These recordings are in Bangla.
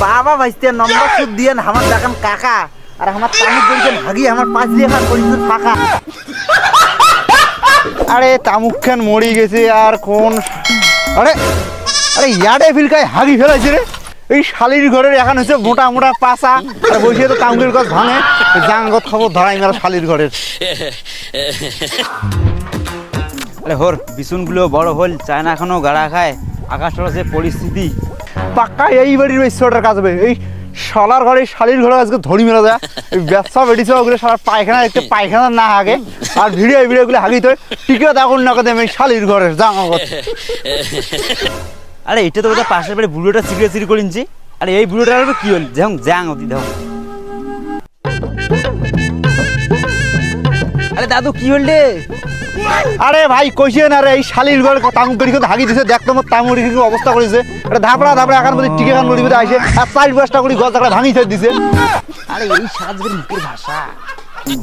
বাবা ভাইস্তে নম্বর সুদ দিয়ে আমার দেখান কাকা আর আমার তামুক বলছেন হাগি আমার 5 লিখান করিছে ফাঁকা। আরে তামুক খান মরি গেছে আর কোন আরে আরে ইয়াডে ফিলকায় হাগি ফেলাইছে রে। এই শালির ঘরের এখন হচ্ছে মোটা মোটা পাছা আর বসে তো তামুকের গাছ ভাঙে জাঙ্গত খবর ধরাই মেলা শালির ঘরের। আরে হোর বিছুনগুলো বড় হল চায়না এখনো গাড়া খায় আকাশটা যে পরিস্থিতি পাক্কা এই বাড়ির ঈশ্বরটার কাজ হবে। এই শালার ঘরে শালির ঘরে আজকে ধরি মেলা যায় এই ব্যবসা বেড়েছে ওগুলো সারা পায়খানা দেখতে পায়খানা না হাগে আর ভিডিওগুলো হাগিতে টিকে দেখুন না কেন এই শালির ঘরের জাঙ্গত। আরে এটা তো বোধহয় পাশের বাড়ি বুড়োটা চিকড়ে চিকড়ি করিনছি। আরে এই বুড়োটার কি হল যেমন জ্যাং অতি দেখো। আরে দাদু কি হল রে? আরে ভাই কইছে না রে এই শালির ঘরে তামুক গড়ি করে হাগি দিছে দেখতো মোর তামুক কি অবস্থা করেছে। আরে ধাপড়া ধাপড়া এখন মধ্যে টিকে খান নড়িতে আইছে আর 4-5টা করে গজ একটা ভাঙি ছেড়ে দিছে। আরে এই সাজবের মুখের ভাষা।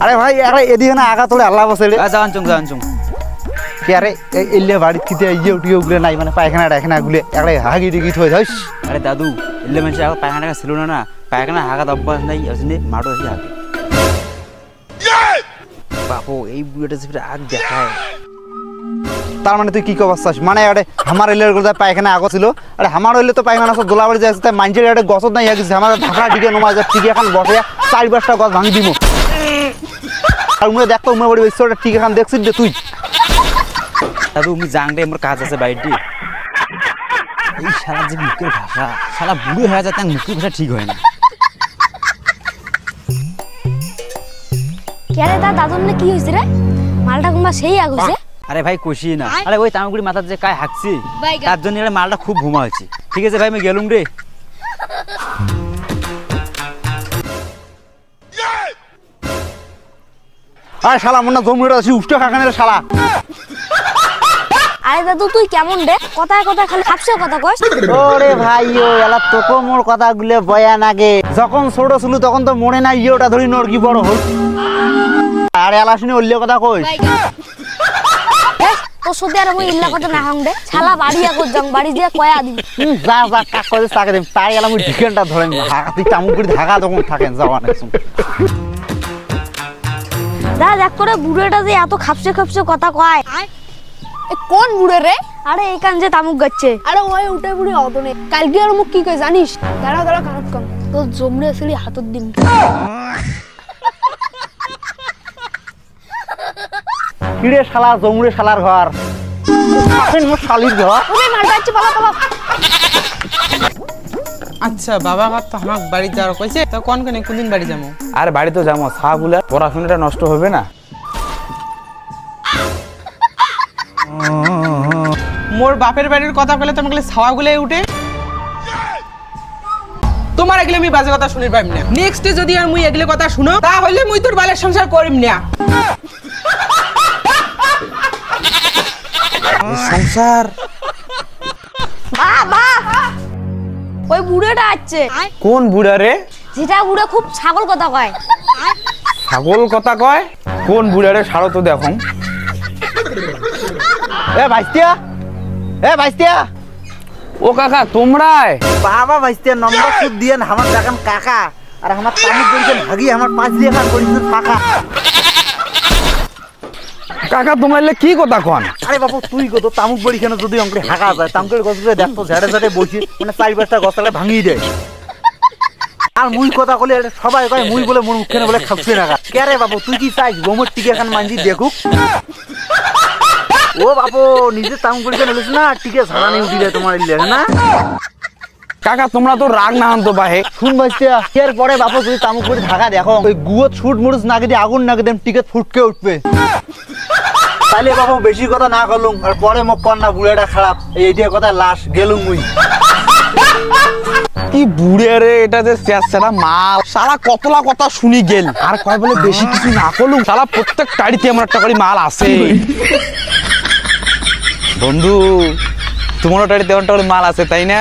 আরে ভাই আরে এদিকে না আগা তোলে আল্লাহ বসে রে। যাওয়ান চং কি আরে এলে বাড়ি কিতে ইয়ে উঠিয়ে উগলে নাই মানে পায়খানা টায়খানা গুলে একটা হাগি দিগি থই যাইস। আরে দাদু এলে মানুষ আগে পায়খানা ছিল না পায়খানা হাগা অভ্যাস নাই আসলে মাঠো আসি হাগে বাপু এই বুড়োটা যে আগ দেখায়। তার মানে তুই কি অবস্থাস মানে আরে আমার এলের গোদা পায়খানা আগো ছিল আরে আমার হইলে তো পায়খানা সব দোলাবাড়ি যাচ্ছে তাই মাইন্ডের একটা গছত নাই গেছে আমার ঢাকা টিকে নমা যা টিকে এখন বসে 4-5টা গছ ভাঙি দিমু আর উমে দেখতো উমে বড়ি ঈশ্বরটা টিকে এখন দেখছিস যে তুই দাদু আমি জাংডে আমার কাজ আছে বাইরে এই শালা যে মুখের ভাষা শালা বুড়ো হয়ে যায় তার মুখের ভাষা ঠিক হয় না। কেরে তা দাদুর না কি হইছে রে মালটা কুমা সেই আগ হইছে। আরে ভাই কষি না আরে ওই তামাগুড়ি মাথার যে কায় হাঁকছি তার জন্য এটা মালটা খুব ঘুমা হচ্ছে। ঠিক আছে ভাই আমি গেলুম রে। আরে শালা মনে জমুড়া আছি উষ্টা কাকানের শালা। আরে দাদু তুই কেমন রে কথায় কথায় খালি হাফসে কথা কইস। ওরে ভাই ও এলা তোকে মোর কথাগুলো বয়া নাগে যখন ছোট ছিল তখন তো মনে নাই ইয়েটা ধরি নর কি বড় হল আরে এলা শুনে অল্য কথা কইস। তো সুদে আর মুই ইল্লা কথা না হং দে শালা বাড়িয়া কই যাং বাড়ি দিয়া কয়া দি যা যা কাক করে তাকে দেম তাই এলা মুই ডিকেনটা ধরেন হাতি তামুক করে ঢাকা তখন থাকেন যাওয়া নাকছুম। দা দেখ করে বুড়োটা যে এত খাপসে খাপসে কথা কয়। কোন বুড়ে রে? আরে এইখান যে তামুক গাচ্ছে। আরে ওই উঠে বুড়ি অত নেই কালকে আর মুখ কি কই জানিস দাঁড়া দাঁড়া কারক কম তো জমরে আসলি হাতত দিম। কিরে শালা জমুরে শালার ঘর আপনি মোর শালির ঘর ওরে মারটা আছে পালা পালা। আচ্ছা বাবা আমার তো আমাক বাড়ি যাওয়ার কইছে তো কোন কোনদিন বাড়ি যাবো? আর বাড়ি তো যাবো ছাগুলা পড়াশোনাটা নষ্ট হবে না। মোর বাপের বাড়ির কথা কইলে তোমাকে ছাওয়াগুলাই উঠে তোমার এগুলো আমি বাজে কথা শুনির পাইম না। নেক্সট যদি আর মুই এগুলো কথা শুনো তাহলে মুই তোর বালের সংসার করিম না। সংসার বাবা ওই বুড়োটা আছে। কোন বুড়া রে? যেটা বুড়ো খুব ছাগল কথা কয়। ছাগল কথা কয়? কোন বুড়া রে সারো তো দেখো। এ ভাইস্তিয়া ও কাকা তোমরাই? বাবা ভাইস্তিয়া নম্বর সুদ দিয়ে আমার দেখান কাকা আর আমার তামুক বলছেন হাগি আমার 5 লিখান করিছে ফাঁকা। কাকা তোমার কি কথা কন? আরে বাবু তুই কত তামুক বড়ি কেন যদি অঙ্কে হাঁকা যায় তামুকের গছগুলো দেখতো ঝাড়ে ঝাড়ে বসি মানে 4-5টা গছটা ভাঙিয়ে দেয় আর মুই কথা কলে সবাই কয় মুই বলে মোর মুখখানে বলে খাচ্ছে না কে রে বাবু তুই কি চাইস গোমর টিকে এখন মানজি দেখুক। ও বাবু নিজে তামুক বড়ি কেন হলিস না টিকে ঝাড়া নিয়ে উঠি যায় তোমার ইলে না। কাকা তোমরা তো রাগ না আনতো বাহে শুন ভাইস্তিয়া এর পরে বাবু যদি তামুক বড়ি ঢাকা দেখো ওই গুয়ো ছুট মুড়ুস না দিয়ে আগুন না দেম টিকে ফুটকে উঠবে। তাইলে বাবু বেশি কথা না করলুম আর পরে মোক কন্যা বুড়াটা খারাপ এইটা কথা লাশ গেলুম মুই। কি বুড়ে রে এটা যে চেষ্টা মাল সারা কতলা কথা শুনি গেল আর কয় বলে বেশি কিছু না করলুম সারা প্রত্যেক টাড়িতে আমার একটা করে মাল আছে। বন্ধু তোমারও টাড়িতে একটা করে মাল আছে তাই না?